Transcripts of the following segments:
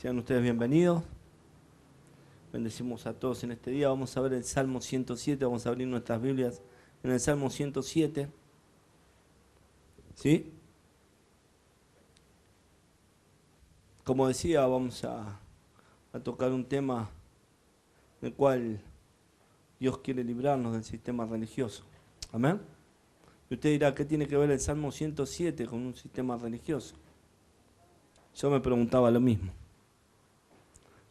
Sean ustedes bienvenidos. Bendecimos a todos en este día. Vamos a ver el Salmo 107. Vamos a abrir nuestras Biblias en el Salmo 107. ¿Sí? Como decía, vamos a tocar un tema en el cual Dios quiere librarnos del sistema religioso. ¿Amén? Y usted dirá, ¿qué tiene que ver el Salmo 107 con un sistema religioso? Yo me preguntaba lo mismo.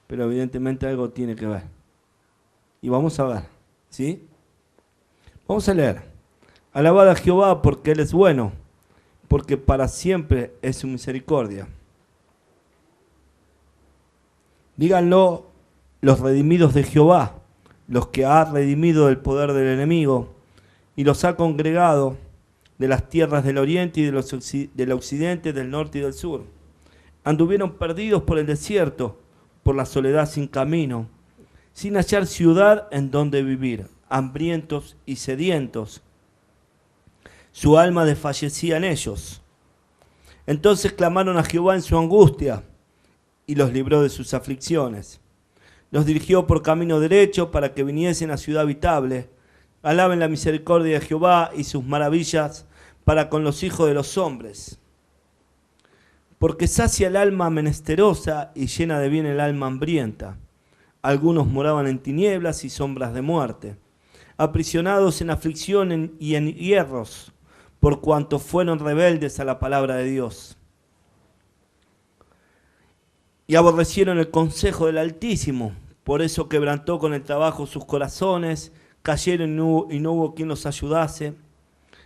Pero evidentemente algo tiene que ver. Y vamos a ver, ¿sí? Vamos a leer. Alabad a Jehová porque Él es bueno, porque para siempre es su misericordia. Díganlo los redimidos de Jehová, los que ha redimido del poder del enemigo y los ha congregado de las tierras del oriente y del occidente, del norte y del sur. Anduvieron perdidos por el desierto, por la soledad sin camino, sin hallar ciudad en donde vivir, hambrientos y sedientos. Su alma desfallecía en ellos. Entonces clamaron a Jehová en su angustia y los libró de sus aflicciones. Los dirigió por camino derecho para que viniesen a ciudad habitable. Alaben la misericordia de Jehová y sus maravillas para con los hijos de los hombres. Porque sacia el alma menesterosa y llena de bien el alma hambrienta. Algunos moraban en tinieblas y sombras de muerte, aprisionados en aflicción y en hierros, por cuanto fueron rebeldes a la palabra de Dios. Y aborrecieron el consejo del Altísimo, por eso quebrantó con el trabajo sus corazones, cayeron y no hubo quien los ayudase.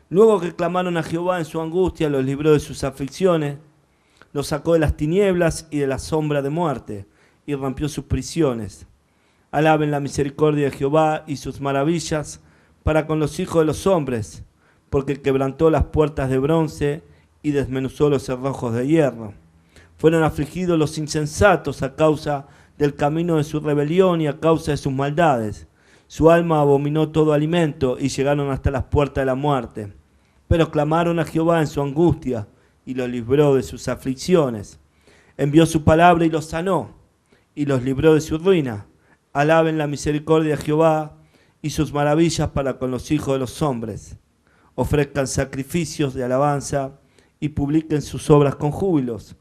Luego que clamaron a Jehová en su angustia, los libró de sus aflicciones, los sacó de las tinieblas y de la sombra de muerte, y rompió sus prisiones. Alaben la misericordia de Jehová y sus maravillas para con los hijos de los hombres, porque quebrantó las puertas de bronce y desmenuzó los cerrojos de hierro. Fueron afligidos los insensatos a causa del camino de su rebelión y a causa de sus maldades. Su alma abominó todo alimento y llegaron hasta las puertas de la muerte. Pero clamaron a Jehová en su angustia y los libró de sus aflicciones. Envió su palabra y los sanó, y los libró de su ruina. Alaben la misericordia de Jehová y sus maravillas para con los hijos de los hombres. Ofrezcan sacrificios de alabanza y publiquen sus obras con júbilos.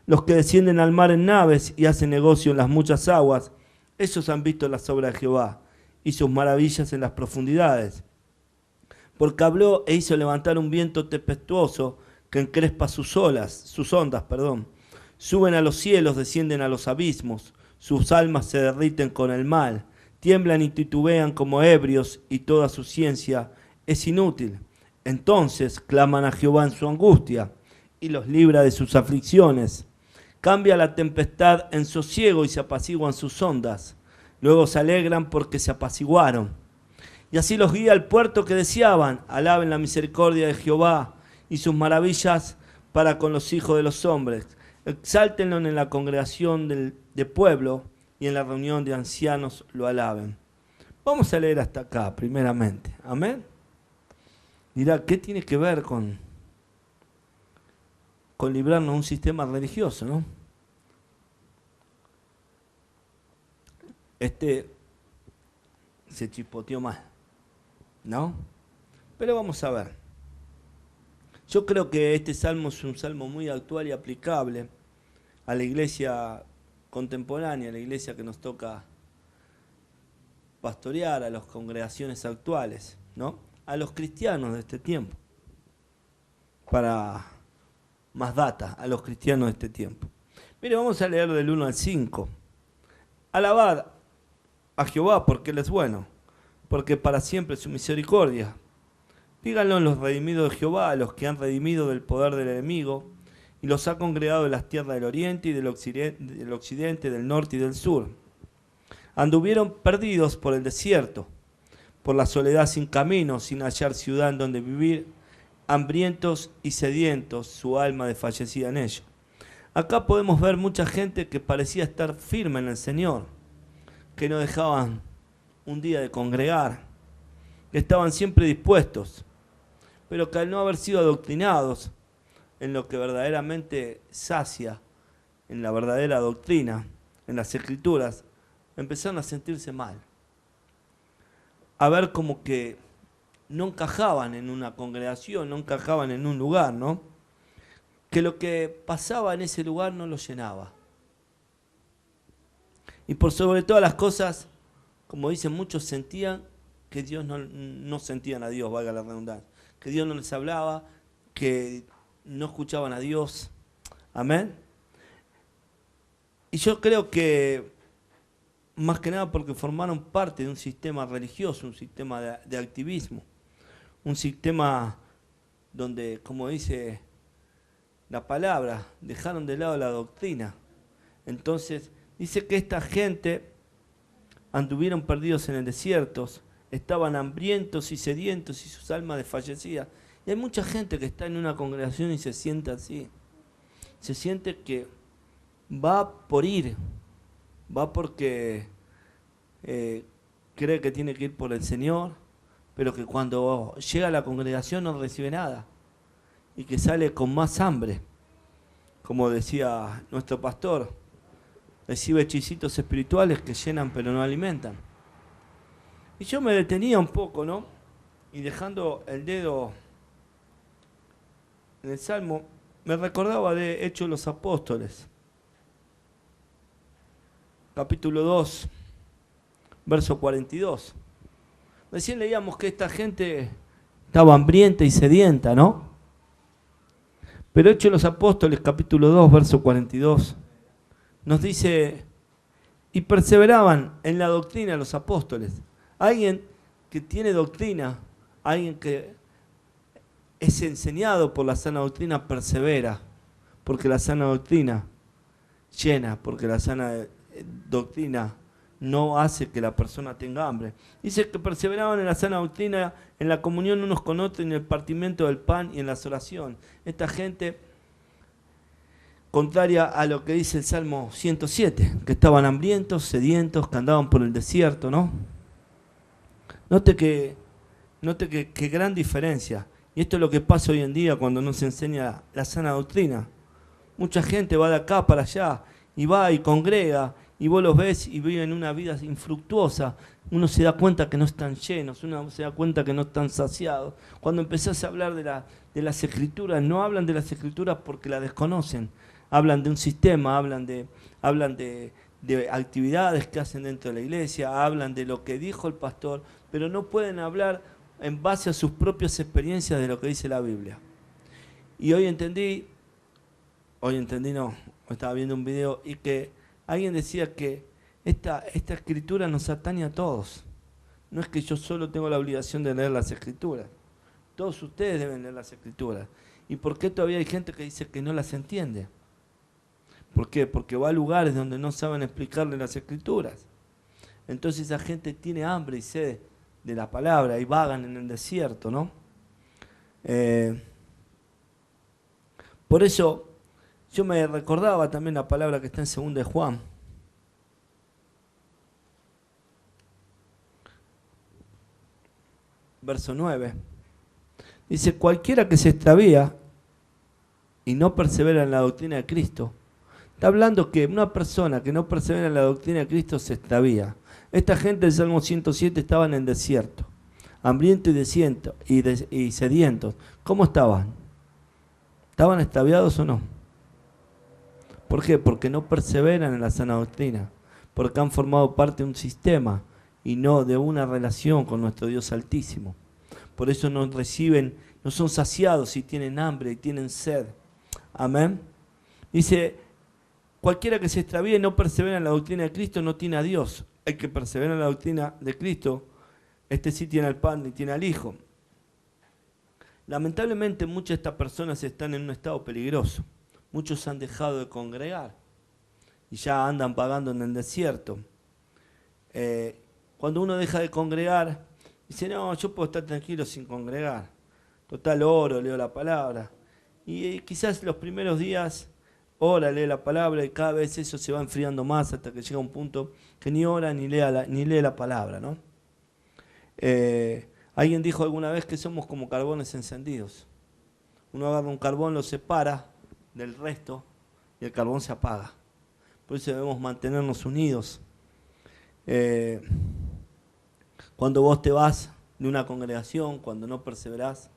Los que descienden al mar en naves y hacen negocio en las muchas aguas, ellos han visto las obras de Jehová y sus maravillas en las profundidades. Porque habló e hizo levantar un viento tempestuoso que encrespa sus ondas. Suben a los cielos, descienden a los abismos, sus almas se derriten con el mal, tiemblan y titubean como ebrios, y toda su ciencia es inútil. Entonces claman a Jehová en su angustia, y los libra de sus aflicciones. Cambia la tempestad en sosiego y se apaciguan sus ondas. Luego se alegran porque se apaciguaron. Y así los guía al puerto que deseaban. Alaben la misericordia de Jehová y sus maravillas para con los hijos de los hombres. Exáltenlo en la congregación de pueblo y en la reunión de ancianos lo alaben. Vamos a leer hasta acá, primeramente. Amén. Dirá, ¿qué tiene que ver con librarnos de un sistema religioso, no? Se chispoteó mal, ¿no? Pero vamos a ver. Yo creo que este salmo es un salmo muy actual y aplicable a la iglesia contemporánea, a la iglesia que nos toca pastorear, a las congregaciones actuales, ¿no? A los cristianos de este tiempo. Para más data, a los cristianos de este tiempo. Mire, vamos a leer del 1 al 5. Alabad a Jehová porque Él es bueno, porque para siempre es su misericordia. Díganlo en los redimidos de Jehová, a los que han redimido del poder del enemigo, y los ha congregado de las tierras del oriente y del occidente, del norte y del sur. Anduvieron perdidos por el desierto, por la soledad sin camino, sin hallar ciudad en donde vivir, hambrientos y sedientos, su alma desfallecida en ellos. Acá podemos ver mucha gente que parecía estar firme en el Señor, que no dejaban un día de congregar, que estaban siempre dispuestos, pero que al no haber sido adoctrinados en lo que verdaderamente sacia en la verdadera doctrina, en las escrituras, empezaron a sentirse mal. A ver como que no encajaban en una congregación, no encajaban en un lugar, ¿no? Que lo que pasaba en ese lugar no los llenaba. Y por sobre todas las cosas, como dicen muchos, sentían que Dios no sentían a Dios, valga la redundancia, que Dios no les hablaba, que no escuchaban a Dios. Amén. Y yo creo que más que nada porque formaron parte de un sistema religioso, un sistema de activismo, un sistema donde, como dice la palabra, dejaron de lado la doctrina. Entonces, dice que esta gente anduvieron perdidos en el desierto, estaban hambrientos y sedientos y sus almas desfallecidas. Y hay mucha gente que está en una congregación y se siente así. Se siente que va por ir, va porque cree que tiene que ir por el Señor, pero que cuando llega a la congregación no recibe nada y que sale con más hambre. Como decía nuestro pastor, recibe hechicitos espirituales que llenan pero no alimentan. Y yo me detenía un poco, ¿no? Y dejando el dedo en el Salmo, me recordaba de Hechos de los Apóstoles, capítulo 2, verso 42. Recién leíamos que esta gente estaba hambrienta y sedienta, ¿no? Pero Hechos de los Apóstoles, capítulo 2, verso 42, nos dice, y perseveraban en la doctrina de los apóstoles. Alguien que tiene doctrina, alguien que es enseñado por la sana doctrina, persevera, porque la sana doctrina llena, porque la sana doctrina no hace que la persona tenga hambre. Dice que perseveraban en la sana doctrina, en la comunión unos con otros, en el partimiento del pan y en las oraciones. Esta gente, contraria a lo que dice el Salmo 107, que estaban hambrientos, sedientos, que andaban por el desierto, ¿no? Note que gran diferencia. Y esto es lo que pasa hoy en día cuando no se enseña la sana doctrina. Mucha gente va de acá para allá y va y congrega y vos los ves y viven una vida infructuosa. Uno se da cuenta que no están llenos, uno se da cuenta que no están saciados. Cuando empezás a hablar de las escrituras, no hablan de las escrituras porque las desconocen. Hablan de un sistema, hablan de actividades que hacen dentro de la iglesia, hablan de lo que dijo el pastor, pero no pueden hablar en base a sus propias experiencias de lo que dice la Biblia. Y hoy estaba viendo un video y que alguien decía que esta escritura nos atañe a todos. No es que yo solo tengo la obligación de leer las escrituras. Todos ustedes deben leer las escrituras. ¿Y por qué todavía hay gente que dice que no las entiende? ¿Por qué? Porque va a lugares donde no saben explicarle las escrituras. Entonces esa gente tiene hambre y sed de la palabra y vagan en el desierto, ¿no? Por eso yo me recordaba también la palabra que está en 2 de Juan. Verso 9. Dice, cualquiera que se extravía y no persevera en la doctrina de Cristo. Está hablando que una persona que no persevera en la doctrina de Cristo se extravía. Esta gente del Salmo 107 estaba en el desierto, hambrientos y sedientos. ¿Cómo estaban? ¿Estaban extraviados o no? ¿Por qué? Porque no perseveran en la sana doctrina, porque han formado parte de un sistema y no de una relación con nuestro Dios Altísimo. Por eso no reciben, no son saciados y tienen hambre y tienen sed. Amén. Dice, cualquiera que se extravíe y no persevera en la doctrina de Cristo no tiene a Dios. El que persevera en la doctrina de Cristo, este sí tiene al Padre y tiene al Hijo. Lamentablemente muchas de estas personas están en un estado peligroso. Muchos han dejado de congregar y ya andan vagando en el desierto. Cuando uno deja de congregar, dice, no, yo puedo estar tranquilo sin congregar. Total, oro, leo la palabra. Y quizás los primeros días ora, lee la palabra y cada vez eso se va enfriando más hasta que llega un punto que ni ora ni lee la palabra, ¿no? Alguien dijo alguna vez que somos como carbones encendidos. Uno agarra un carbón, lo separa del resto y el carbón se apaga. Por eso debemos mantenernos unidos. Cuando vos te vas de una congregación, cuando no perseverás,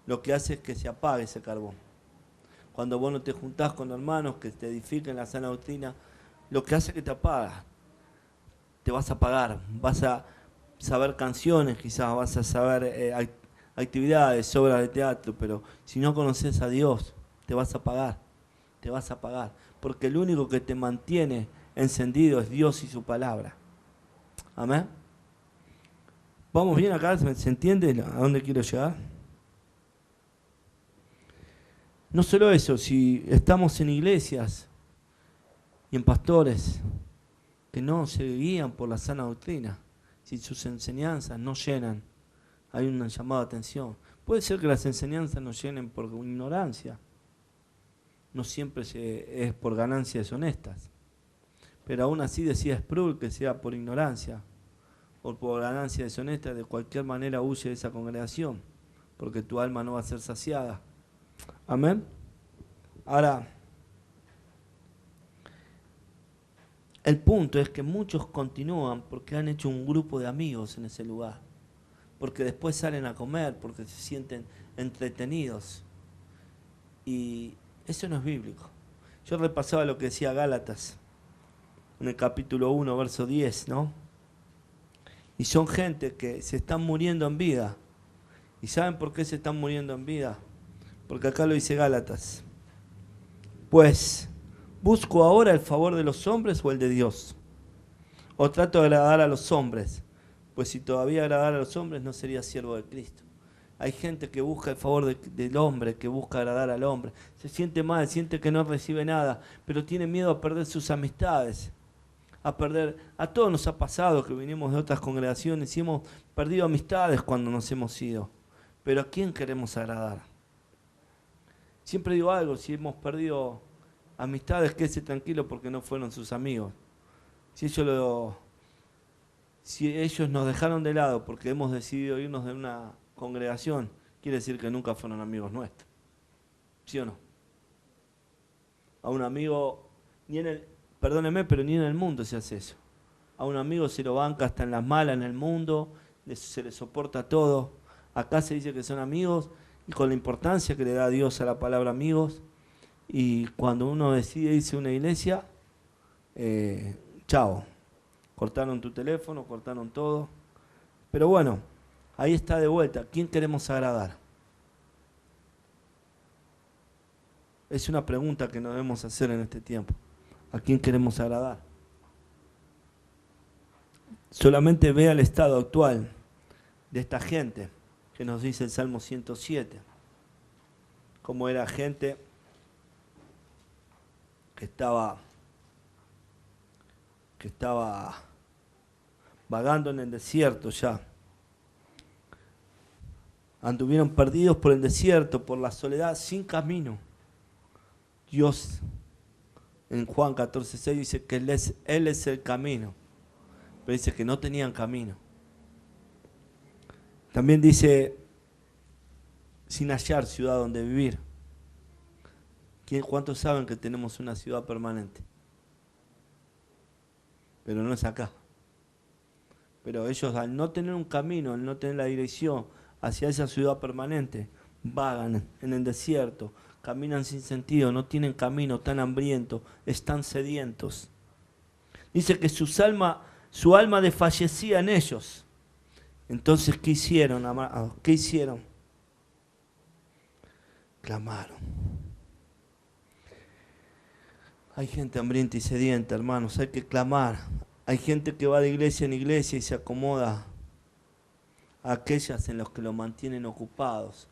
lo que hace es que se apague ese carbón. Cuando vos no te juntás con hermanos que te edifiquen la sana doctrina, lo que hace es que te apaga. Te vas a apagar, vas a saber canciones, quizás vas a saber actividades, obras de teatro, pero si no conoces a Dios, te vas a apagar, te vas a apagar. Porque el único que te mantiene encendido es Dios y su palabra. Amén. ¿Vamos bien acá? ¿Se entiende a dónde quiero llegar? No solo eso, si estamos en iglesias y en pastores que no se guían por la sana doctrina, si sus enseñanzas no llenan, hay un llamado de atención. Puede ser que las enseñanzas no llenen por ignorancia, no siempre es por ganancias deshonestas, pero aún así decía Sproul que sea por ignorancia o por ganancias deshonestas, de cualquier manera huye de esa congregación, porque tu alma no va a ser saciada. Amén. Ahora, el punto es que muchos continúan porque han hecho un grupo de amigos en ese lugar, porque después salen a comer, porque se sienten entretenidos. Y eso no es bíblico. Yo repasaba lo que decía Gálatas en el capítulo 1, verso 10, ¿no? Y son gente que se están muriendo en vida. ¿Y saben por qué se están muriendo en vida? Porque acá lo dice Gálatas. Pues, ¿busco ahora el favor de los hombres o el de Dios? ¿O trato de agradar a los hombres? Pues si todavía agradara a los hombres no sería siervo de Cristo. Hay gente que busca el favor del hombre, que busca agradar al hombre. Se siente mal, siente que no recibe nada, pero tiene miedo a perder sus amistades. A todos nos ha pasado que vinimos de otras congregaciones y hemos perdido amistades cuando nos hemos ido. Pero ¿a quién queremos agradar? Siempre digo algo, si hemos perdido amistades, quédese tranquilo porque no fueron sus amigos. Si ellos nos dejaron de lado porque hemos decidido irnos de una congregación, quiere decir que nunca fueron amigos nuestros. ¿Sí o no? A un amigo, perdóneme, pero ni en el mundo se hace eso. A un amigo se lo banca hasta en las malas en el mundo, se le soporta todo. Acá se dice que son amigos y con la importancia que le da Dios a la palabra amigos. Y cuando uno decide irse a una iglesia, chao. Cortaron tu teléfono, cortaron todo. Pero bueno, ahí está de vuelta. ¿Quién queremos agradar? Es una pregunta que nos debemos hacer en este tiempo. ¿A quién queremos agradar? Solamente vea el estado actual de esta gente que nos dice el Salmo 107. Cómo era gente que estaba vagando en el desierto ya. Anduvieron perdidos por el desierto, por la soledad, sin camino. Dios en Juan 14:6 dice que Él es el camino, pero dice que no tenían camino. También dice, sin hallar ciudad donde vivir. ¿Cuántos saben que tenemos una ciudad permanente? Pero no es acá. Pero ellos, al no tener un camino, al no tener la dirección hacia esa ciudad permanente, vagan en el desierto, caminan sin sentido, no tienen camino, están hambrientos, están sedientos. Dice que su alma desfallecía en ellos. Entonces, ¿qué hicieron, amados? ¿Qué hicieron? Clamaron. Hay gente hambrienta y sedienta, hermanos, hay que clamar. Hay gente que va de iglesia en iglesia y se acomoda a aquellas en las que lo mantienen ocupados.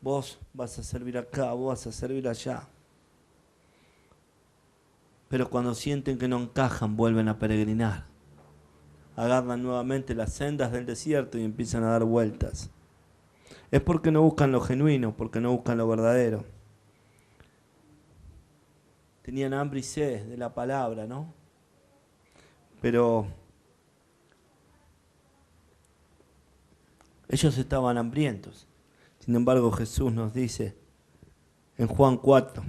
Vos vas a servir acá, vos vas a servir allá. Pero cuando sienten que no encajan, vuelven a peregrinar. Agarran nuevamente las sendas del desierto y empiezan a dar vueltas. Es porque no buscan lo genuino, porque no buscan lo verdadero. Tenían hambre y sed de la palabra, ¿no? Pero ellos estaban hambrientos. Sin embargo, Jesús nos dice en Juan 4,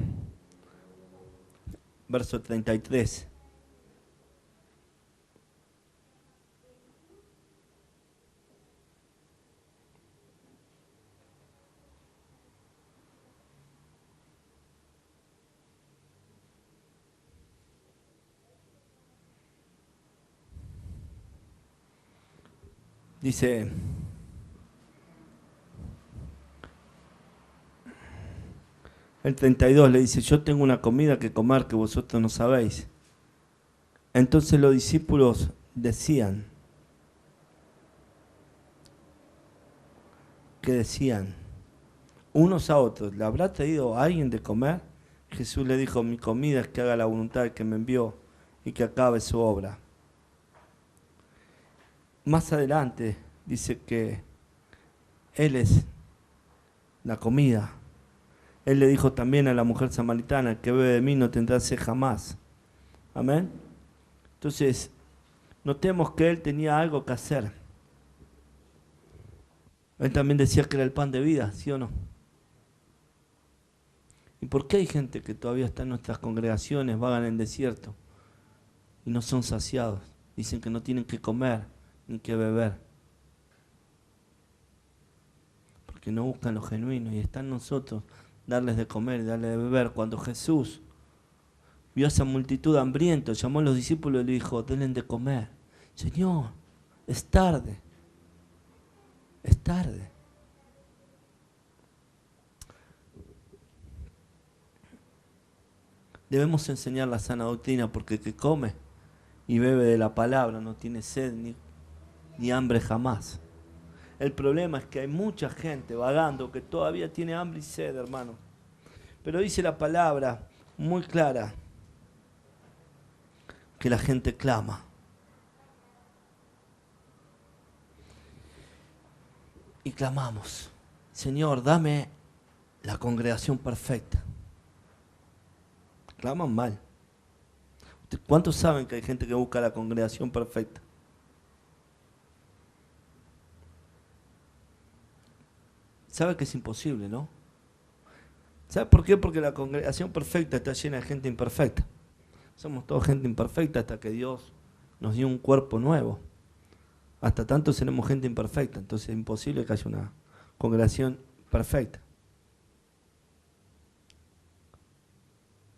verso 33. Dice, el 32 le dice, yo tengo una comida que comer que vosotros no sabéis. Entonces los discípulos decían, unos a otros, ¿le habrá traído a alguien de comer? Jesús le dijo, mi comida es que haga la voluntad del que me envió y que acabe su obra. Más adelante dice que Él es la comida. Él le dijo también a la mujer samaritana, el que bebe de mí no tendrá sed jamás. Amén. Entonces, notemos que Él tenía algo que hacer. Él también decía que era el pan de vida, ¿sí o no? ¿Y por qué hay gente que todavía está en nuestras congregaciones, vagan en el desierto y no son saciados? Dicen que no tienen que comer ni que beber. Porque no buscan lo genuino y está en nosotros darles de comer y darles de beber. Cuando Jesús vio a esa multitud hambrienta, llamó a los discípulos y le dijo, denle de comer. Señor, es tarde. Es tarde. Debemos enseñar la sana doctrina porque el que come y bebe de la palabra no tiene sed ni hambre jamás. El problema es que hay mucha gente vagando que todavía tiene hambre y sed, hermano. Pero dice la palabra muy clara que la gente clama. Y clamamos, Señor, dame la congregación perfecta. Claman mal. ¿Cuántos saben que hay gente que busca la congregación perfecta? Sabe que es imposible, ¿no? ¿Sabe por qué? Porque la congregación perfecta está llena de gente imperfecta. Somos toda gente imperfecta hasta que Dios nos dio un cuerpo nuevo. Hasta tanto seremos gente imperfecta, entonces es imposible que haya una congregación perfecta.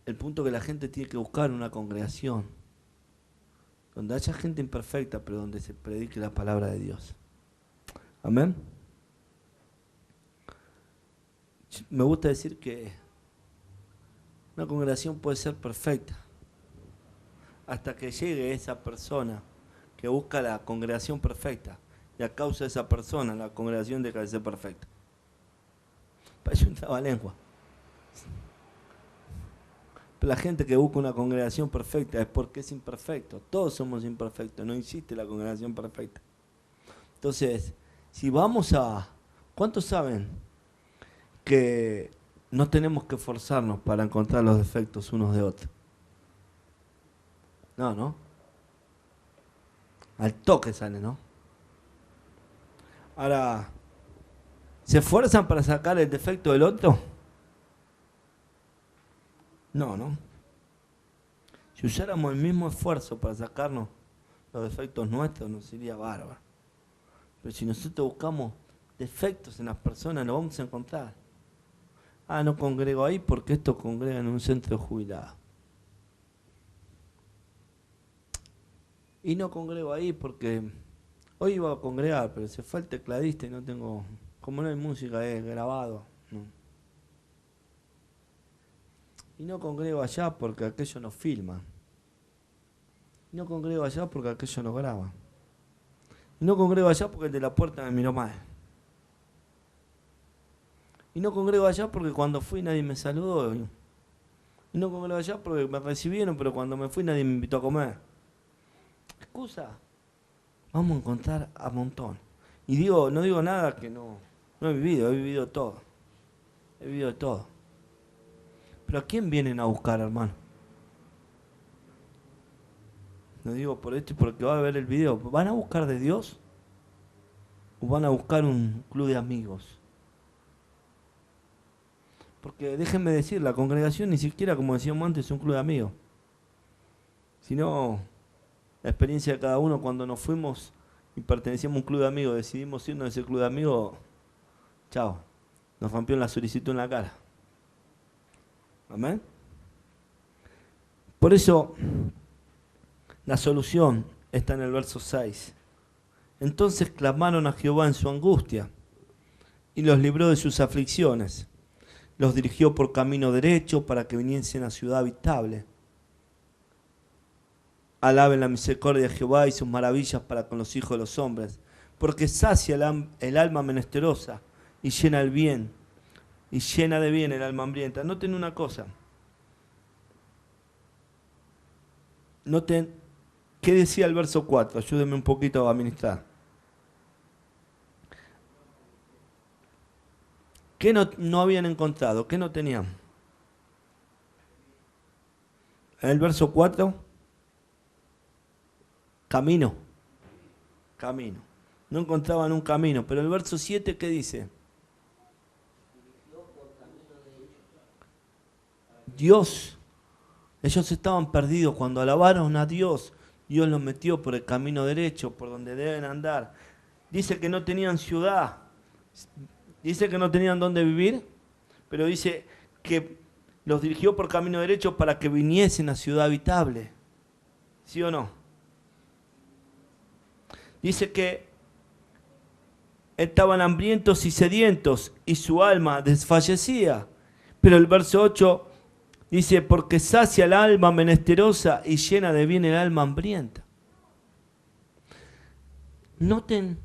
El punto es que la gente tiene que buscar una congregación donde haya gente imperfecta, pero donde se predique la palabra de Dios. Amén. Me gusta decir que una congregación puede ser perfecta hasta que llegue esa persona que busca la congregación perfecta y a causa de esa persona la congregación deja de ser perfecta. Parece un trabalengua. Pero la gente que busca una congregación perfecta es porque es imperfecto. Todos somos imperfectos, no existe la congregación perfecta. Entonces, si vamos a... ¿Cuántos saben que no tenemos que forzarnos para encontrar los defectos unos de otros? No. Al toque sale, ¿no? Ahora, ¿se esfuerzan para sacar el defecto del otro? No. Si usáramos el mismo esfuerzo para sacarnos los defectos nuestros, nos iría bárbaro. Pero si nosotros buscamos defectos en las personas, lo vamos a encontrar. No congrego ahí porque estos congregan en un centro jubilado. Y no congrego ahí porque hoy iba a congregar, pero se fue el tecladista y no tengo... Como no hay música, es grabado. No. Y no congrego allá porque aquello no filma. Y no congrego allá porque aquello no graba. Y no congrego allá porque el de la puerta me miró mal. Y no congrego allá porque cuando fui nadie me saludó. Y no congrego allá porque me recibieron, pero cuando me fui nadie me invitó a comer. Excusa. Vamos a encontrar a montón. Y no digo nada que no he vivido todo. He vivido todo. Pero ¿a quién vienen a buscar, hermano? No digo por esto y porque va a ver el video. ¿Van a buscar de Dios? ¿O van a buscar un club de amigos? Porque déjenme decir, la congregación ni siquiera, como decíamos antes, es un club de amigos. sino la experiencia de cada uno cuando nos fuimos y pertenecíamos a un club de amigos, decidimos irnos de ese club de amigos, chao, nos rompió la solicitud en la cara. Amén. Por eso, la solución está en el verso 6. Entonces clamaron a Jehová en su angustia y los libró de sus aflicciones. Los dirigió por camino derecho para que viniesen a ciudad habitable. Alaben la misericordia de Jehová y sus maravillas para con los hijos de los hombres, porque sacia el alma menesterosa y llena el bien, y llena de bien el alma hambrienta. Noten una cosa. Noten, ¿qué decía el verso 4? Ayúdenme un poquito a administrar. ¿Qué no habían encontrado? ¿Qué no tenían? El verso 4, camino. Camino. No encontraban un camino. Pero el verso 7, ¿qué dice? Dios. Ellos estaban perdidos. Cuando alabaron a Dios, Dios los metió por el camino derecho, por donde deben andar. Dice que no tenían ciudad. Dice que no tenían dónde vivir, pero dice que los dirigió por camino derecho para que viniesen a ciudad habitable. ¿Sí o no? Dice que estaban hambrientos y sedientos y su alma desfallecía. Pero el verso 8 dice, porque sacia el alma menesterosa y llena de bien el alma hambrienta. Noten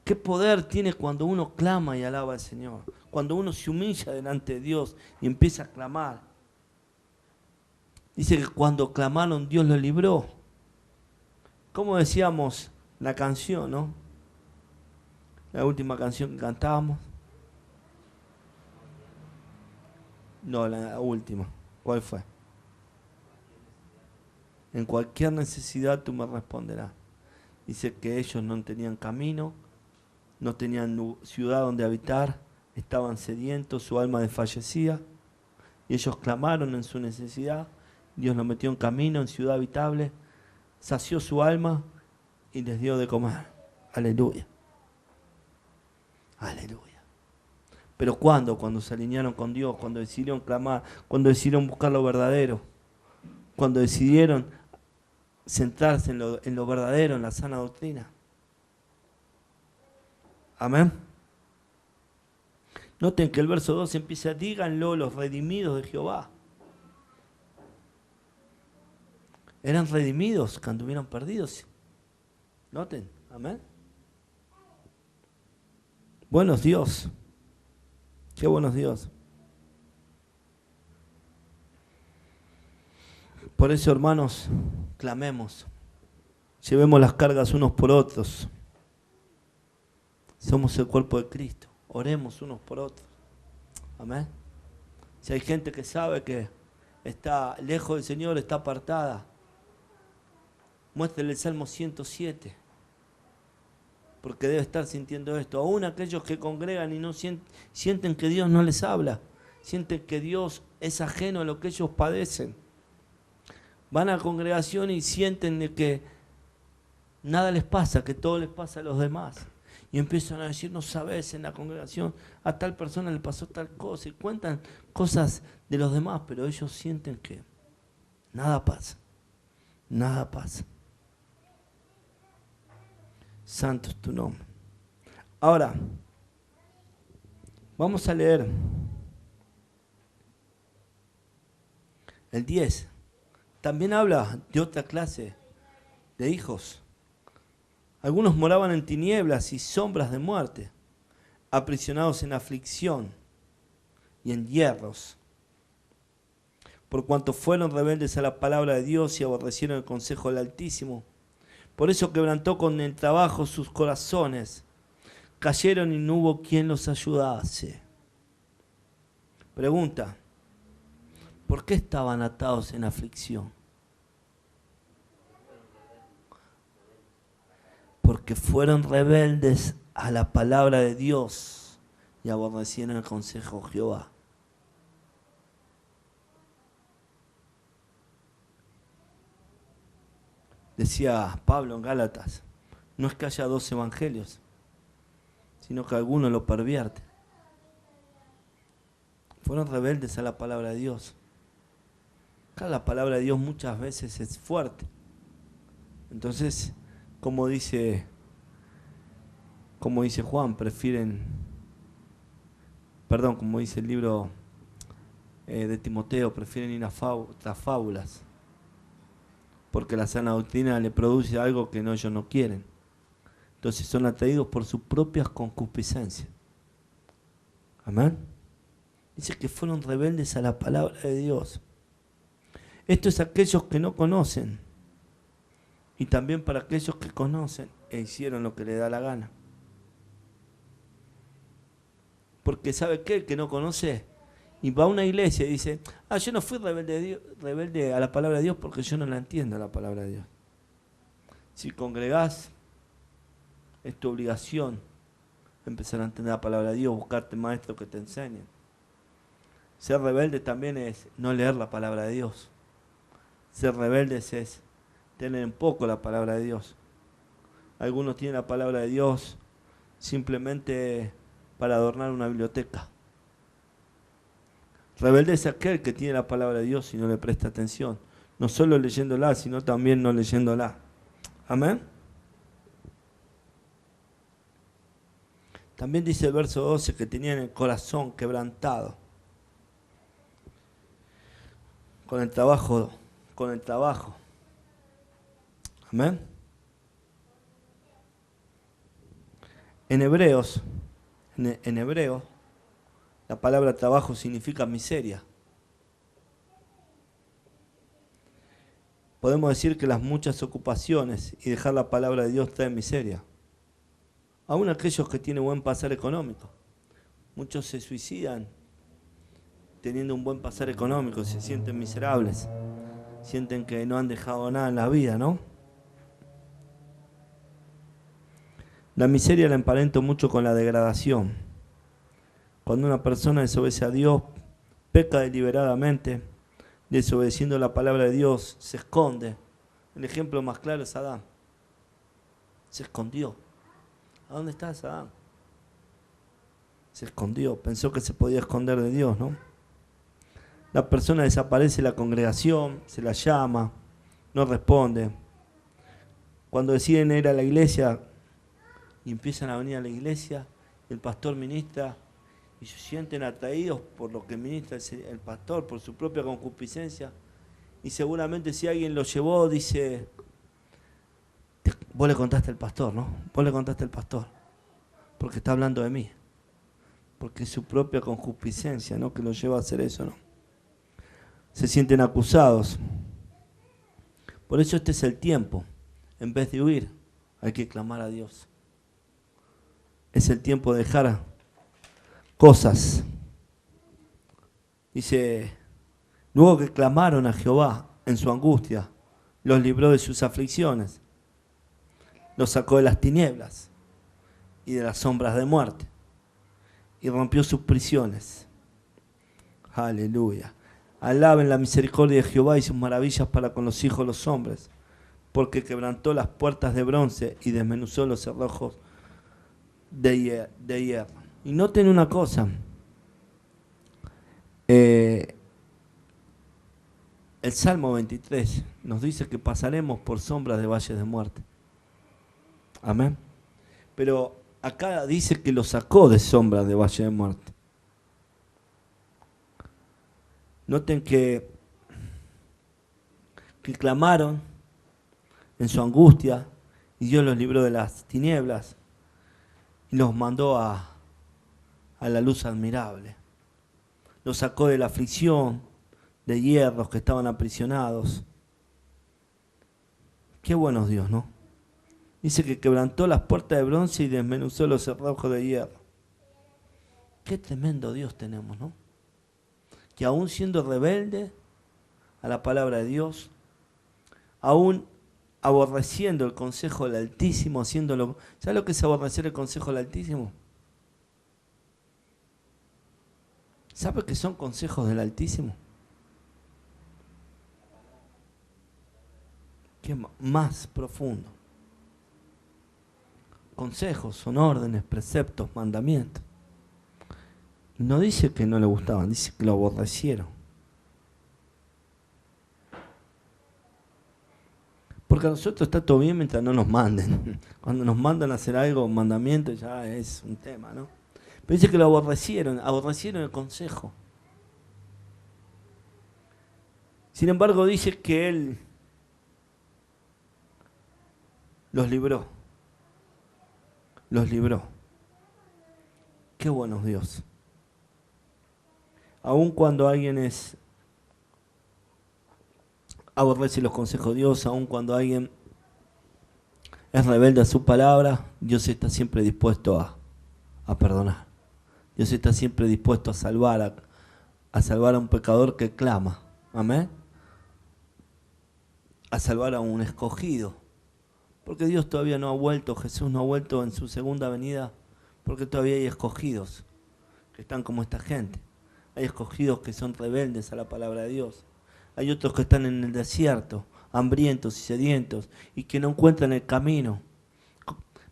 qué poder tiene cuando uno clama y alaba al Señor. Cuando uno se humilla delante de Dios y empieza a clamar. Dice que cuando clamaron Dios los libró. Como decíamos la canción, ¿no? La última canción que cantábamos. No, la última. ¿Cuál fue? En cualquier necesidad tú me responderás. Dice que ellos no tenían camino, no tenían ciudad donde habitar, estaban sedientos, su alma desfallecía, y ellos clamaron en su necesidad. Dios los metió en camino, en ciudad habitable, sació su alma y les dio de comer. Aleluya. Aleluya. Pero ¿cuándo? Cuando se alinearon con Dios, cuando decidieron clamar, cuando decidieron buscar lo verdadero, cuando decidieron centrarse en lo verdadero, en la sana doctrina. Amén. Noten que el verso 2 empieza, díganlo los redimidos de Jehová. Eran redimidos que anduvieron perdidos. Noten, amén. Buenos Dios. Qué buenos Dios. Por eso, hermanos, clamemos. Llevemos las cargas unos por otros. Somos el cuerpo de Cristo. Oremos unos por otros. Amén. Si hay gente que sabe que está lejos del Señor, está apartada, muéstrele el Salmo 107. Porque debe estar sintiendo esto. Aún aquellos que congregan y no sienten que Dios no les habla. Sienten que Dios es ajeno a lo que ellos padecen. Van a la congregación y sienten de que nada les pasa, que todo les pasa a los demás. Y empiezan a decir, no sabes, en la congregación a tal persona le pasó tal cosa. Y cuentan cosas de los demás, pero ellos sienten que nada pasa. Nada pasa. Santo es tu nombre. Ahora, vamos a leer el 10. También habla de otra clase de hijos. Algunos moraban en tinieblas y sombras de muerte, aprisionados en aflicción y en hierros, por cuanto fueron rebeldes a la palabra de Dios y aborrecieron el consejo del Altísimo. Por eso quebrantó con el trabajo sus corazones, cayeron y no hubo quien los ayudase. Pregunta, ¿por qué estaban atados en aflicción? Porque fueron rebeldes a la palabra de Dios y aborrecieron el consejo de Jehová. Decía Pablo en Gálatas, no es que haya dos evangelios, sino que alguno lo pervierte. Fueron rebeldes a la palabra de Dios. Acá la palabra de Dios muchas veces es fuerte. Entonces, como dice Juan, como dice el libro de Timoteo, prefieren ir a las fábulas, porque la sana doctrina le produce algo que ellos no quieren. Entonces son atraídos por sus propias concupiscencias. Amén. Dice que fueron rebeldes a la palabra de Dios. Esto es aquellos que no conocen, y también para aquellos que conocen e hicieron lo que les da la gana. Porque ¿sabe qué? El que no conoce y va a una iglesia y dice, yo no fui rebelde a la palabra de Dios porque yo no la entiendo la palabra de Dios. Si congregás, es tu obligación empezar a entender la palabra de Dios, buscarte maestros que te enseñen. Ser rebelde también es no leer la palabra de Dios. Ser rebeldes es tener en poco la palabra de Dios. Algunos tienen la palabra de Dios simplemente para adornar una biblioteca. Rebelde es aquel que tiene la palabra de Dios y no le presta atención. No solo leyéndola, sino también no leyéndola. Amén. También dice el verso 12 que tenían el corazón quebrantado. Con el trabajo. Amén. En hebreo, la palabra trabajo significa miseria. Podemos decir que las muchas ocupaciones y dejar la palabra de Dios traen miseria. Aún aquellos que tienen buen pasar económico. Muchos se suicidan teniendo un buen pasar económico, se sienten miserables, sienten que no han dejado nada en la vida, ¿no? La miseria la emparento mucho con la degradación. Cuando una persona desobedece a Dios, peca deliberadamente, desobedeciendo la palabra de Dios, se esconde. El ejemplo más claro es Adán. Se escondió. ¿A dónde estás, Adán? Se escondió, pensó que se podía esconder de Dios, ¿no? La persona desaparece de la congregación, se la llama, no responde. Cuando deciden ir a la iglesia y empiezan a venir a la iglesia, el pastor ministra y se sienten atraídos por lo que ministra el pastor, por su propia concupiscencia. Y seguramente si alguien lo llevó, dice, vos le contaste al pastor, ¿no? Vos le contaste al pastor, porque está hablando de mí. Porque es su propia concupiscencia, ¿no? Que lo lleva a hacer eso, ¿no? Se sienten acusados. Por eso este es el tiempo. En vez de huir, hay que clamar a Dios. Es el tiempo de dejar cosas. Dice, luego que clamaron a Jehová en su angustia, los libró de sus aflicciones, los sacó de las tinieblas y de las sombras de muerte, y rompió sus prisiones. Aleluya. Alaben la misericordia de Jehová y sus maravillas para con los hijos de los hombres, porque quebrantó las puertas de bronce y desmenuzó los cerrojos de hierro. Y noten una cosa, el Salmo 23 nos dice que pasaremos por sombras de valles de muerte. Amén. Pero acá dice que lo sacó de sombras de valle de muerte. Noten que clamaron en su angustia y Dios los libró de las tinieblas y los mandó a la luz admirable. Los sacó de la aflicción, de hierros que estaban aprisionados. Qué bueno es Dios, ¿no? Dice que quebrantó las puertas de bronce y desmenuzó los cerrojos de hierro. Qué tremendo Dios tenemos, ¿no? Que aún siendo rebelde a la palabra de Dios, aún aborreciendo el consejo del Altísimo, haciéndolo. ¿Sabes lo que es aborrecer el consejo del Altísimo? ¿Sabe que son consejos del Altísimo? ¿Qué más profundo? Consejos, son órdenes, preceptos, mandamientos. No dice que no le gustaban, dice que lo aborrecieron. Porque a nosotros está todo bien mientras no nos manden. Cuando nos mandan a hacer algo, mandamiento, ya es un tema, ¿no? Pero dice que lo aborrecieron el consejo. Sin embargo, dice que Él los libró. Los libró. Qué bueno es Dios. Aun cuando alguien aborrece los consejos de Dios, aun cuando alguien es rebelde a su palabra, Dios está siempre dispuesto a perdonar. Dios está siempre dispuesto a salvar a un pecador que clama. Amén. A salvar a un escogido. Porque Dios todavía no ha vuelto, Jesús no ha vuelto en su segunda venida, porque todavía hay escogidos que están como esta gente. Hay escogidos que son rebeldes a la palabra de Dios. Hay otros que están en el desierto, hambrientos y sedientos, y que no encuentran el camino.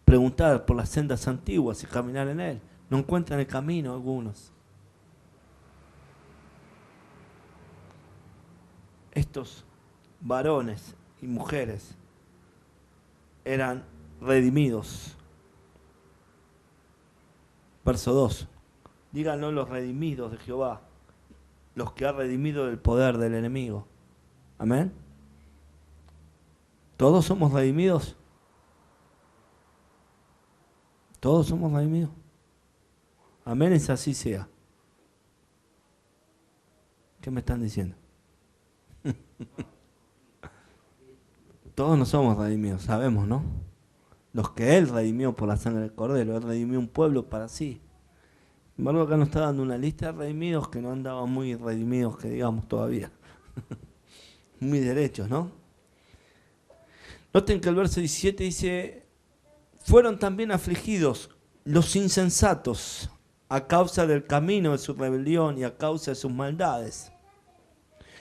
Preguntar por las sendas antiguas y caminar en él. No encuentran el camino algunos. Estos varones y mujeres eran redimidos. Verso 2. Díganlo los redimidos de Jehová, los que ha redimido del poder del enemigo. Amén. ¿Todos somos redimidos? ¿Todos somos redimidos? Amén, es así sea. ¿Qué me están diciendo? Todos no somos redimidos, sabemos, ¿no? Los que Él redimió por la sangre del Cordero, Él redimió un pueblo para sí. Sin embargo, acá nos está dando una lista de redimidos que no andaban muy redimidos, que digamos todavía. Muy derechos, ¿no? Noten que el verso 17 dice, fueron también afligidos los insensatos a causa del camino de su rebelión y a causa de sus maldades.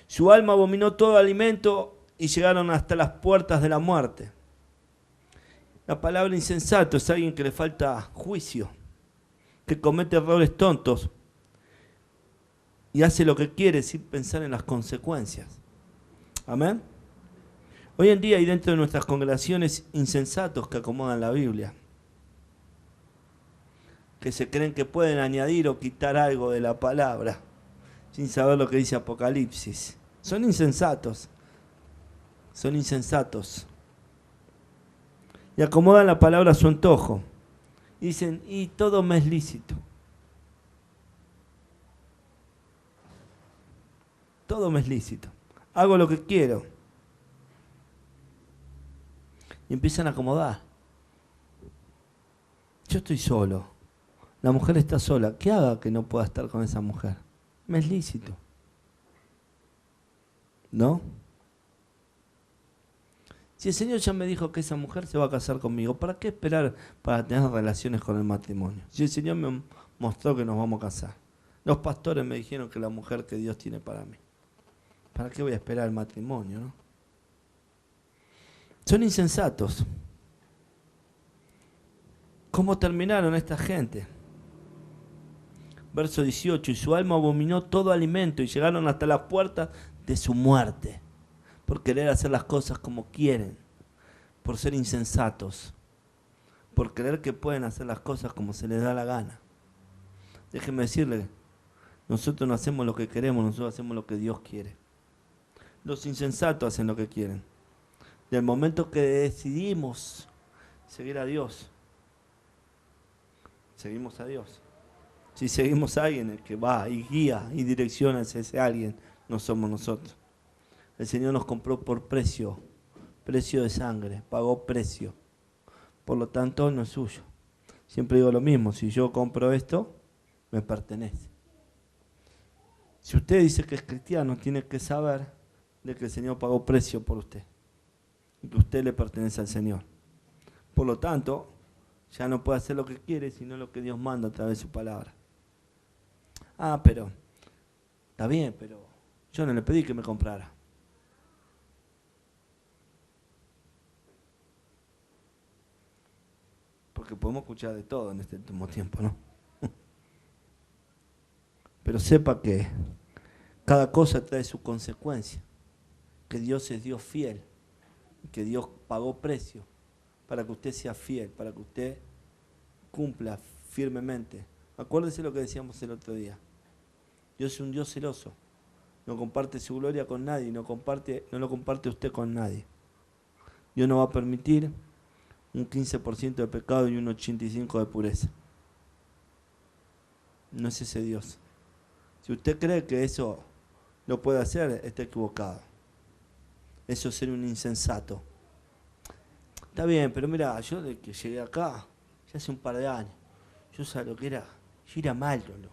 Su alma abominó todo alimento y llegaron hasta las puertas de la muerte. La palabra insensato es alguien que le falta juicio, que comete errores tontos y hace lo que quiere sin pensar en las consecuencias. Amén. Hoy en día hay dentro de nuestras congregaciones insensatos que acomodan la Biblia, que se creen que pueden añadir o quitar algo de la palabra sin saber lo que dice Apocalipsis. Son insensatos. Son insensatos. Y acomodan la palabra a su antojo. Dicen, y todo me es lícito. Todo me es lícito. Hago lo que quiero. Y empiezan a acomodar. Yo estoy solo. La mujer está sola. ¿Qué haga que no pueda estar con esa mujer? Me es lícito. ¿No? Si el Señor ya me dijo que esa mujer se va a casar conmigo, ¿para qué esperar para tener relaciones con el matrimonio? Si el Señor me mostró que nos vamos a casar. Los pastores me dijeron que la mujer que Dios tiene para mí. ¿Para qué voy a esperar el matrimonio, no? Son insensatos. ¿Cómo terminaron esta gente? Verso 18, y su alma abominó todo alimento y llegaron hasta las puertas de su muerte. Por querer hacer las cosas como quieren, por ser insensatos, por creer que pueden hacer las cosas como se les da la gana. Déjenme decirle, nosotros no hacemos lo que queremos, nosotros hacemos lo que Dios quiere. Los insensatos hacen lo que quieren. Del momento que decidimos seguir a Dios, seguimos a Dios. Si seguimos a alguien, el que va y guía y direcciona a ese alguien, no somos nosotros. El Señor nos compró por precio de sangre, pagó precio. Por lo tanto, no es suyo. Siempre digo lo mismo, si yo compro esto, me pertenece. Si usted dice que es cristiano, tiene que saber de que el Señor pagó precio por usted. Y que usted le pertenece al Señor. Por lo tanto, ya no puede hacer lo que quiere, sino lo que Dios manda a través de su palabra. Ah, pero, está bien, pero yo no le pedí que me comprara. porque podemos escuchar de todo en este último tiempo, ¿no? Pero sepa que cada cosa trae su consecuencia, que Dios es Dios fiel, que Dios pagó precio para que usted sea fiel, para que usted cumpla firmemente. Acuérdese lo que decíamos el otro día. Dios es un Dios celoso. No comparte su gloria con nadie, no lo comparte usted con nadie. Dios no va a permitir un 15% de pecado y un 85% de pureza. No es ese Dios. Si usted cree que eso lo puede hacer, está equivocado. Eso es ser un insensato. Está bien, pero mira, yo de que llegué acá, ya hace un par de años, yo sabía lo que era, yo era malo, ¿no?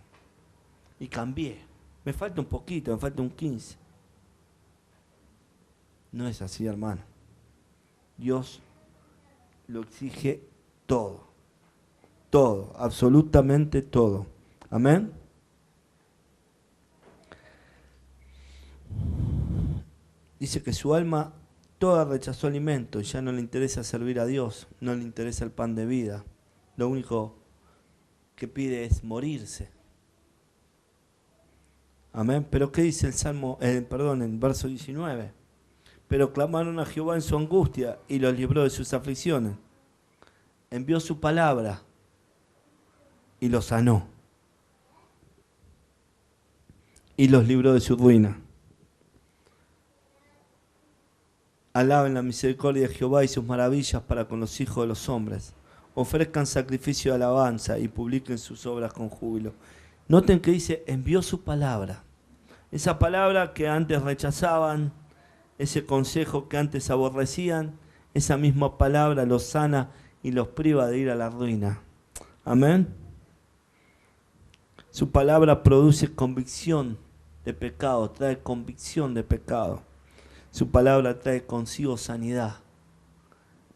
Y cambié. Me falta un poquito, me falta un 15. No es así, hermano. Dios lo exige todo. Todo, absolutamente todo. Amén. Dice que su alma toda rechazó alimento y ya no le interesa servir a Dios, no le interesa el pan de vida. Lo único que pide es morirse. Amén. Pero ¿qué dice el Salmo, en verso 19? Pero clamaron a Jehová en su angustia y los libró de sus aflicciones. Envió su palabra y los sanó. Y los libró de su ruina. Alaben la misericordia de Jehová y sus maravillas para con los hijos de los hombres. Ofrezcan sacrificio de alabanza y publiquen sus obras con júbilo. Noten que dice, envió su palabra. Esa palabra que antes rechazaban, ese consejo que antes aborrecían, esa misma palabra los sana y los priva de ir a la ruina. Amén. Su palabra produce convicción de pecado, trae convicción de pecado. Su palabra trae consigo sanidad.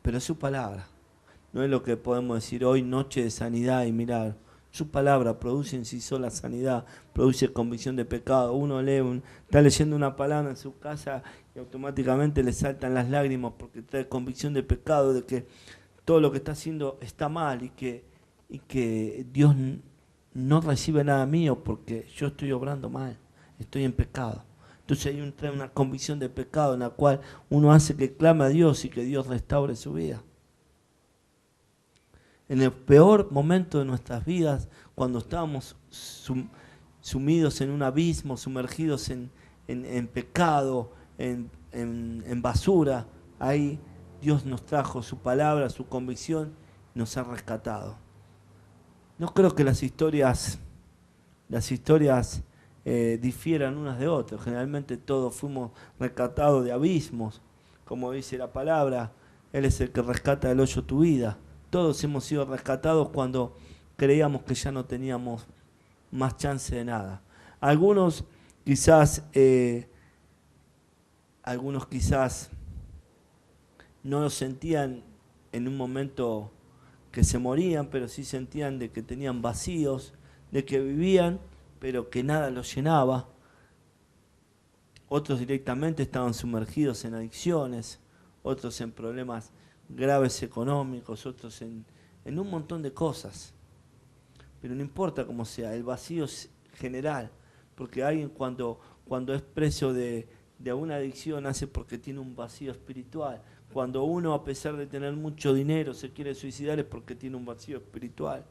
Pero es su palabra. No es lo que podemos decir hoy, noche de sanidad y mirar. Su palabra produce en sí sola sanidad, produce convicción de pecado. Uno está leyendo una palabra en su casa y automáticamente le saltan las lágrimas porque trae convicción de pecado, de que todo lo que está haciendo está mal y que Dios no recibe nada mío porque yo estoy obrando mal, estoy en pecado. Entonces hay trae una convicción de pecado en la cual uno hace que clame a Dios y que Dios restaure su vida. En el peor momento de nuestras vidas, cuando estábamos sumidos en un abismo, sumergidos en pecado, en basura, ahí Dios nos trajo su palabra, su convicción, nos ha rescatado. No creo que las historias difieran unas de otras. Generalmente todos fuimos rescatados de abismos. Como dice la palabra, Él es el que rescata del hoyo tu vida. Todos hemos sido rescatados cuando creíamos que ya no teníamos más chance de nada. Algunos quizás no lo sentían en un momento que se morían, pero sí sentían de que tenían vacíos, de que vivían, pero que nada los llenaba. Otros directamente estaban sumergidos en adicciones, otros en problemas graves económicos, otros en un montón de cosas. Pero no importa cómo sea, el vacío es general, porque alguien cuando es preso de una adicción hace porque tiene un vacío espiritual. Cuando uno, a pesar de tener mucho dinero, se quiere suicidar es porque tiene un vacío espiritual.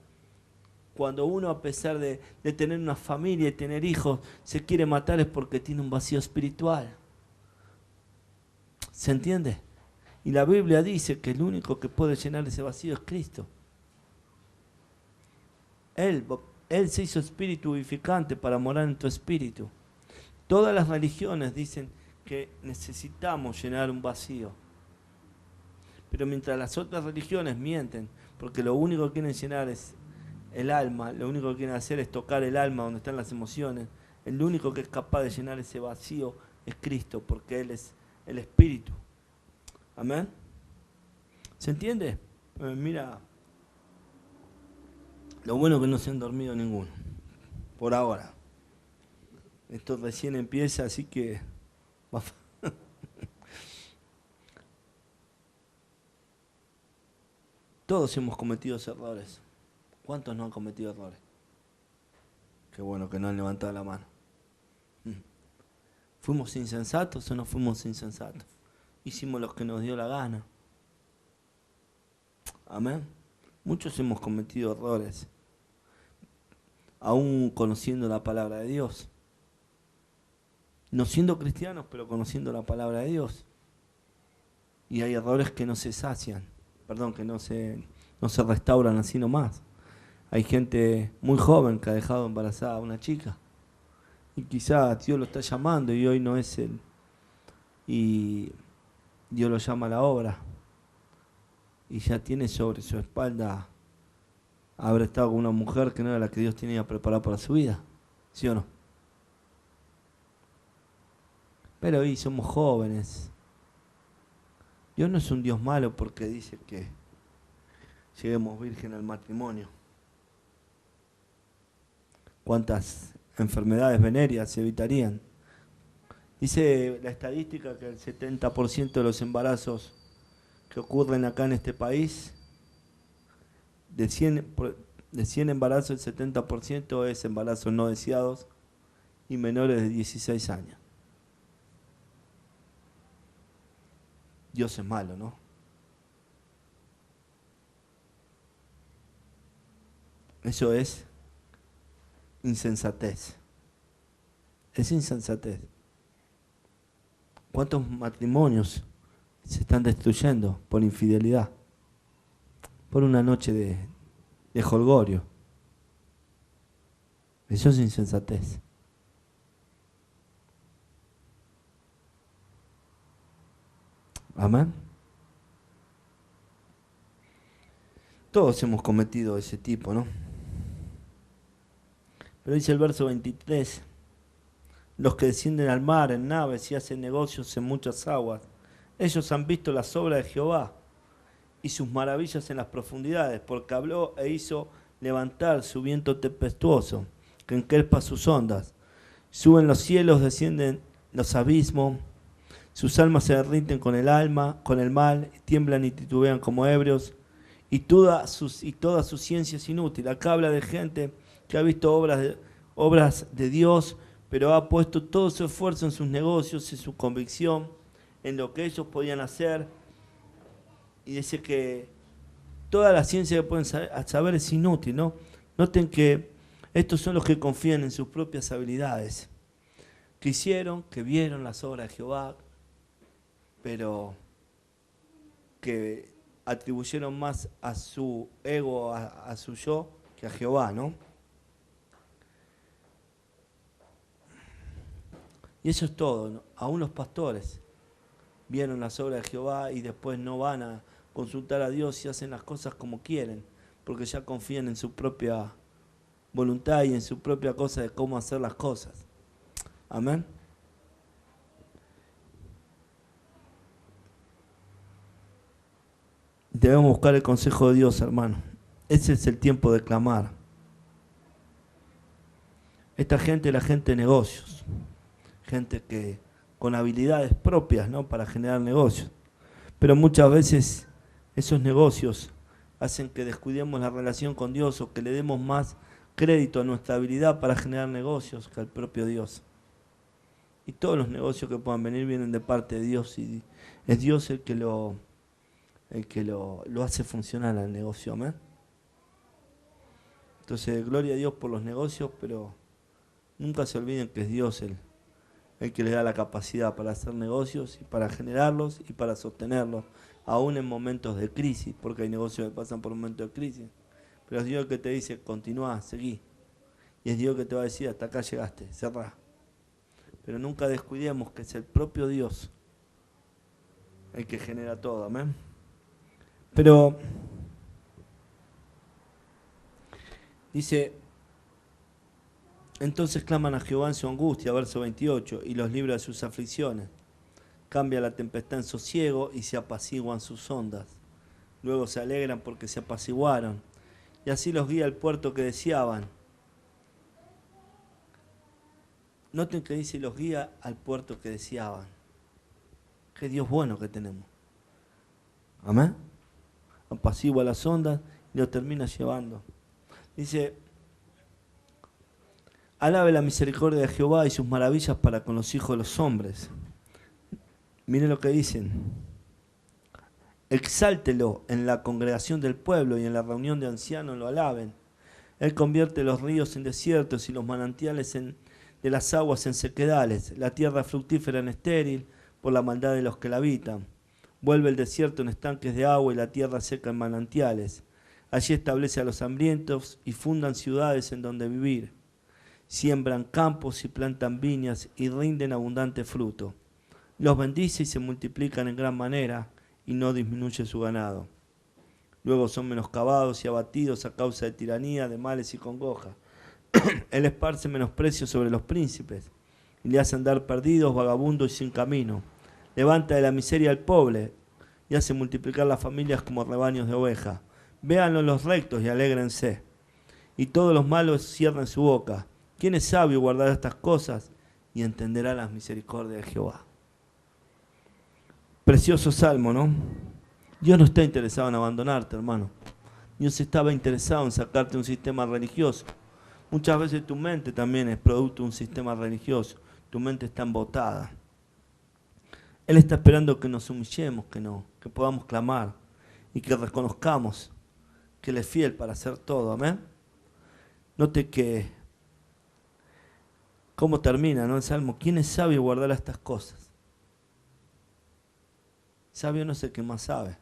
Cuando uno, a pesar de tener una familia y tener hijos, se quiere matar es porque tiene un vacío espiritual. ¿Se entiende? Y la Biblia dice que el único que puede llenar ese vacío es Cristo. Él se hizo espíritu vivificante para morar en tu espíritu. Todas las religiones dicen que necesitamos llenar un vacío. Pero mientras las otras religiones mienten, porque lo único que quieren llenar es el alma, lo único que quieren hacer es tocar el alma donde están las emociones, el único que es capaz de llenar ese vacío es Cristo, porque Él es el Espíritu. Amén. ¿Se entiende? Mira, lo bueno que no se han dormido ninguno, por ahora. Esto recién empieza, así que... Todos hemos cometido errores. ¿Cuántos no han cometido errores? Qué bueno que no han levantado la mano. ¿Fuimos insensatos o no fuimos insensatos? Hicimos lo que nos dio la gana. Amén. Muchos hemos cometido errores, aún conociendo la palabra de Dios. No siendo cristianos, pero conociendo la palabra de Dios. Y hay errores que no se sacian, que no se restauran así nomás. Hay gente muy joven que ha dejado embarazada a una chica. Y quizás Dios lo está llamando y hoy no es él. Y Dios lo llama a la obra. Y ya tiene sobre su espalda haber estado con una mujer que no era la que Dios tenía preparada para su vida. ¿Sí o no? Pero hoy somos jóvenes. Dios no es un Dios malo porque dice que lleguemos virgen al matrimonio. ¿Cuántas enfermedades venéreas se evitarían? Dice la estadística que el 70% de los embarazos que ocurren acá en este país, de 100 embarazos, el 70% es embarazos no deseados y menores de 16 años. Dios es malo, ¿no? Eso es insensatez. Es insensatez. ¿Cuántos matrimonios se están destruyendo por infidelidad? Por una noche de jolgorio. Eso es insensatez. Amén. Todos hemos cometido ese tipo, ¿no? Pero dice el verso 23, los que descienden al mar en naves y hacen negocios en muchas aguas, ellos han visto las obras de Jehová y sus maravillas en las profundidades, porque habló e hizo levantar su viento tempestuoso, que encrespa sus ondas. Suben los cielos, descienden los abismos, sus almas se derriten con el mal, tiemblan y titubean como ebrios, y toda su ciencia es inútil. Acá habla de gente que ha visto obras de Dios, pero ha puesto todo su esfuerzo en sus negocios, en su convicción, en lo que ellos podían hacer. Y dice que toda la ciencia que pueden saber es inútil, ¿no? Noten que estos son los que confían en sus propias habilidades. Que hicieron, que vieron las obras de Jehová, pero que atribuyeron más a su ego, a su yo, que a Jehová, ¿no? Y eso es todo, ¿no? Aún los pastores vieron las obras de Jehová y después no van a consultar a Dios y hacen las cosas como quieren, porque ya confían en su propia voluntad y en su propia cosa de cómo hacer las cosas. Amén. Debemos buscar el consejo de Dios, hermano. Ese es el tiempo de clamar. Esta gente es la gente de negocios. Gente que con habilidades propias, ¿no?, para generar negocios. Pero muchas veces esos negocios hacen que descuidemos la relación con Dios o que le demos más crédito a nuestra habilidad para generar negocios que al propio Dios. Y todos los negocios que puedan venir vienen de parte de Dios y es Dios el que lo hace funcionar al negocio, ¿amén? Entonces, gloria a Dios por los negocios, pero nunca se olviden que es Dios el que les da la capacidad para hacer negocios y para generarlos y para sostenerlos, aún en momentos de crisis, porque hay negocios que pasan por momentos de crisis. Pero es Dios el que te dice, continúa, seguí. Y es Dios que te va a decir, hasta acá llegaste, cerrá. Pero nunca descuidemos que es el propio Dios el que genera todo, amén. Pero dice, entonces claman a Jehová en su angustia, verso 28, y los libra de sus aflicciones. Cambia la tempestad en sosiego y se apaciguan sus ondas. Luego se alegran porque se apaciguaron. Y así los guía al puerto que deseaban. Noten que dice, los guía al puerto que deseaban. Qué Dios bueno que tenemos. Amén. apacigua las ondas y lo termina llevando. Dice, alabe la misericordia de Jehová y sus maravillas para con los hijos de los hombres. Miren lo que dicen. Exáltelo en la congregación del pueblo y en la reunión de ancianos lo alaben. Él convierte los ríos en desiertos y los manantiales de las aguas en sequedales, la tierra fructífera en estéril por la maldad de los que la habitan. Vuelve el desierto en estanques de agua y la tierra seca en manantiales. Allí establece a los hambrientos y fundan ciudades en donde vivir. Siembran campos y plantan viñas y rinden abundante fruto. Los bendice y se multiplican en gran manera y no disminuye su ganado. Luego son menoscabados y abatidos a causa de tiranía, de males y congoja. Él esparce menosprecio sobre los príncipes y le hace andar perdidos, vagabundos y sin camino. Levanta de la miseria al pobre y hace multiplicar las familias como rebaños de ovejas. Véanlo los rectos y alégrense. Y todos los malos cierren su boca. ¿Quién es sabio guardar estas cosas y entenderá las misericordias de Jehová? Precioso salmo, ¿no? Dios no está interesado en abandonarte, hermano. Dios estaba interesado en sacarte de un sistema religioso. Muchas veces tu mente también es producto de un sistema religioso. Tu mente está embotada. Él está esperando que nos humillemos, que podamos clamar y que reconozcamos que Él es fiel para hacer todo. Amén. Note que cómo termina, ¿no? El salmo. ¿Quién es sabio guardar estas cosas? Sabio no es el que más sabe,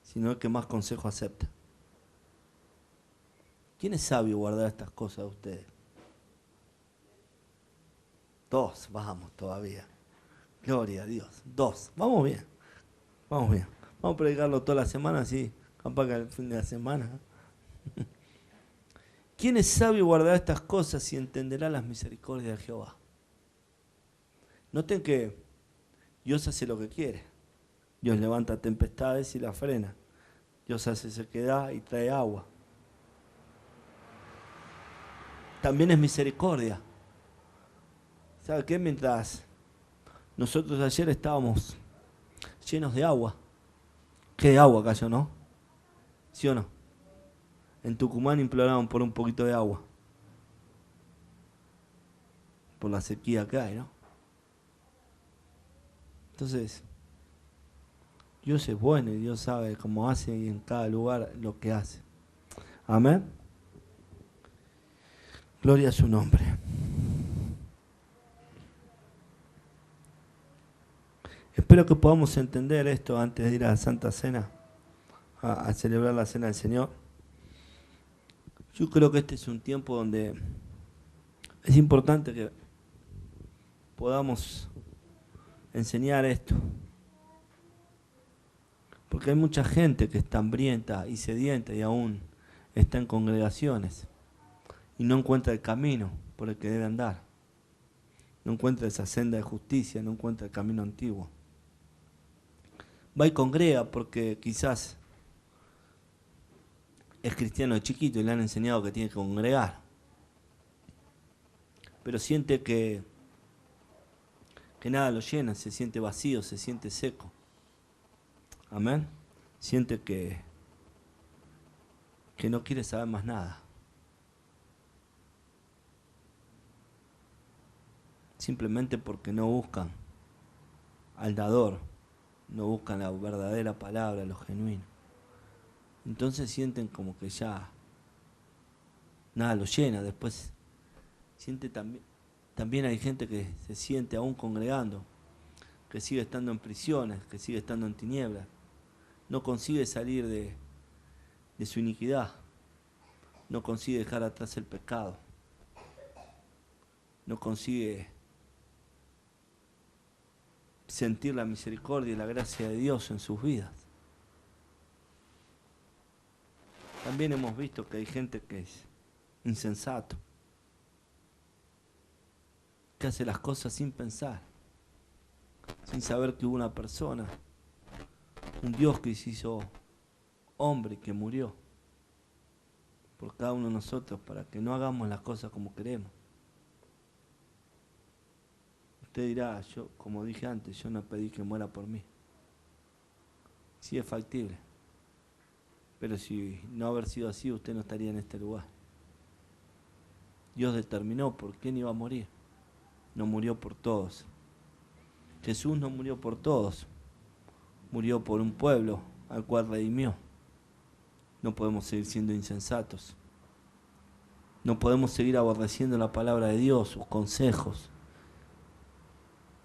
sino el que más consejo acepta. ¿Quién es sabio guardar estas cosas de ustedes? Dos, vamos todavía. Gloria a Dios. Dos. Vamos bien. Vamos bien. Vamos a predicarlo toda la semana, así, capaz que al fin de la semana. ¿Quién es sabio guardar estas cosas y entenderá las misericordias de Jehová? Noten que Dios hace lo que quiere. Dios levanta tempestades y las frena. Dios hace sequedad y trae agua. También es misericordia. ¿Sabe qué? Mientras nosotros ayer estábamos llenos de agua. ¿Qué agua cayó, no? ¿Sí o no? En Tucumán imploraban por un poquito de agua. Por la sequía que hay, ¿no? Entonces, Dios es bueno y Dios sabe cómo hace y en cada lugar lo que hace. Amén. Gloria a su nombre. Espero que podamos entender esto antes de ir a la Santa Cena, a celebrar la Cena del Señor. Yo creo que este es un tiempo donde es importante que podamos enseñar esto. Porque hay mucha gente que está hambrienta y sedienta y aún está en congregaciones y no encuentra el camino por el que debe andar. No encuentra esa senda de justicia, no encuentra el camino antiguo. Va y congrega porque quizás es cristiano de chiquito y le han enseñado que tiene que congregar. Pero siente que nada lo llena, se siente vacío, se siente seco. Amén. Siente que no quiere saber más nada. Simplemente porque no buscan al dador, no buscan la verdadera palabra, lo genuino. Entonces sienten como que ya nada lo llena. Después siente también hay gente que se siente aún congregando, que sigue estando en prisiones, que sigue estando en tinieblas. No consigue salir de su iniquidad. No consigue dejar atrás el pecado. No consigue sentir la misericordia y la gracia de Dios en sus vidas. También hemos visto que hay gente que es insensato, que hace las cosas sin pensar, sin saber que hubo una persona, un Dios que se hizo hombre y que murió por cada uno de nosotros para que no hagamos las cosas como queremos. Usted dirá, yo, como dije antes, yo no pedí que muera por mí. Sí es factible. Pero si no haber sido así, usted no estaría en este lugar. Dios determinó por quién iba a morir. No murió por todos. Jesús no murió por todos. Murió por un pueblo al cual redimió. No podemos seguir siendo insensatos. No podemos seguir aborreciendo la palabra de Dios, sus consejos,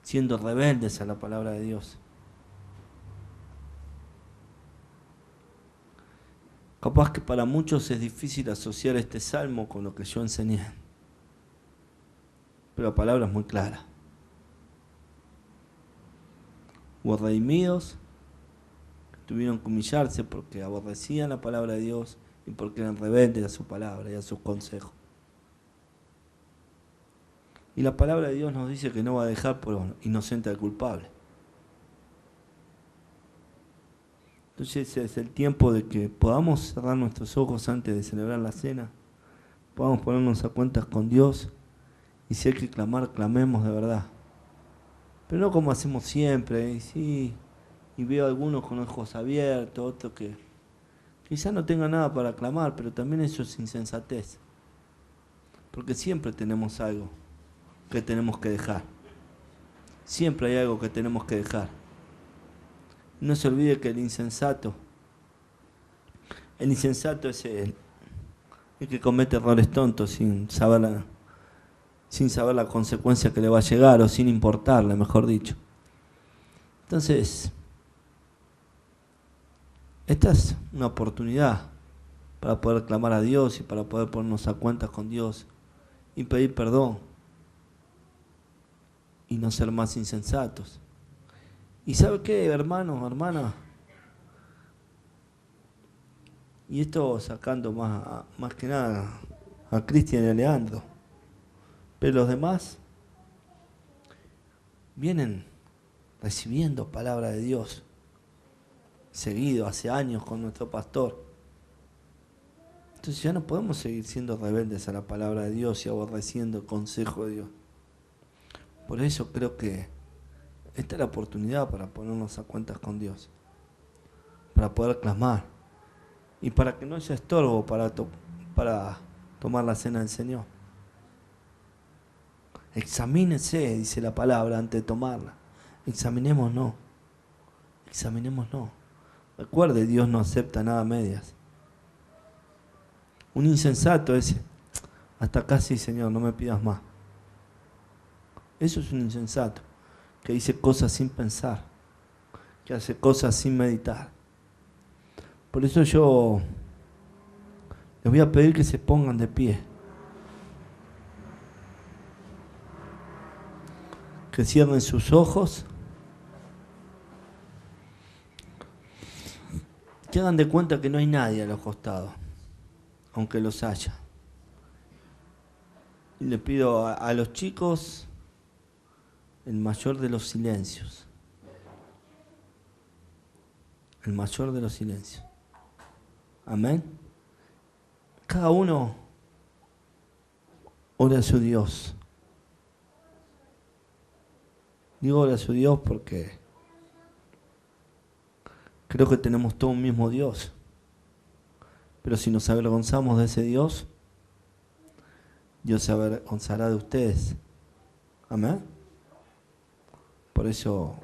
siendo rebeldes a la palabra de Dios. Capaz que para muchos es difícil asociar este salmo con lo que yo enseñé. Pero la palabra es muy clara. Hubo redimidos que tuvieron que humillarse porque aborrecían la palabra de Dios y porque eran rebeldes a su palabra y a sus consejos. Y la palabra de Dios nos dice que no va a dejar por inocente al culpable. Entonces ese es el tiempo de que podamos cerrar nuestros ojos antes de celebrar la cena, podamos ponernos a cuentas con Dios y si hay que clamar, clamemos de verdad. Pero no como hacemos siempre, sí, y veo a algunos con ojos abiertos, otros que quizás no tengan nada para clamar, pero también eso es insensatez. Porque siempre tenemos algo que tenemos que dejar. Siempre hay algo que tenemos que dejar. No se olvide que el insensato es el que comete errores tontos sin saber la consecuencia que le va a llegar o sin importarle, mejor dicho. Entonces, esta es una oportunidad para poder clamar a Dios y para poder ponernos a cuentas con Dios y pedir perdón y no ser más insensatos. ¿Y sabe qué, hermano, hermana? Y esto sacando más que nada a Cristian y a Leandro. Pero los demás vienen recibiendo palabra de Dios seguido, hace años con nuestro pastor. Entonces ya no podemos seguir siendo rebeldes a la palabra de Dios y aborreciendo el consejo de Dios. Por eso creo que esta es la oportunidad para ponernos a cuentas con Dios, para poder clamar y para que no haya estorbo para tomar la cena del Señor. Examínese, dice la palabra, antes de tomarla. Examinémonos. Recuerde, Dios no acepta nada a medias. Un insensato es, hasta acá sí, Señor, no me pidas más. Eso es un insensato, que dice cosas sin pensar, que hace cosas sin meditar. Por eso yo les voy a pedir que se pongan de pie, que cierren sus ojos, que hagan de cuenta que no hay nadie a los costados, aunque los haya. Y le pido a los chicos el mayor de los silencios. El mayor de los silencios. Amén. Cada uno ora a su Dios. Digo ora a su Dios porque creo que tenemos todo un mismo Dios. Pero si nos avergonzamos de ese Dios, Dios se avergonzará de ustedes. Amén. Por eso,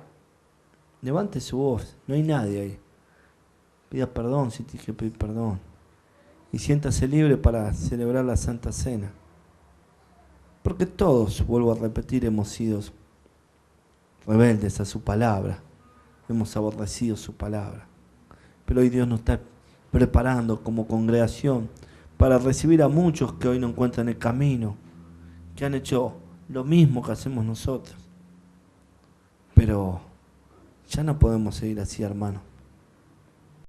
levante su voz, no hay nadie ahí. Pida perdón si tiene que pedir perdón. Y siéntase libre para celebrar la Santa Cena. Porque todos, vuelvo a repetir, hemos sido rebeldes a su palabra. Hemos aborrecido su palabra. Pero hoy Dios nos está preparando como congregación para recibir a muchos que hoy no encuentran el camino, que han hecho lo mismo que hacemos nosotros. Pero ya no podemos seguir así, hermanos.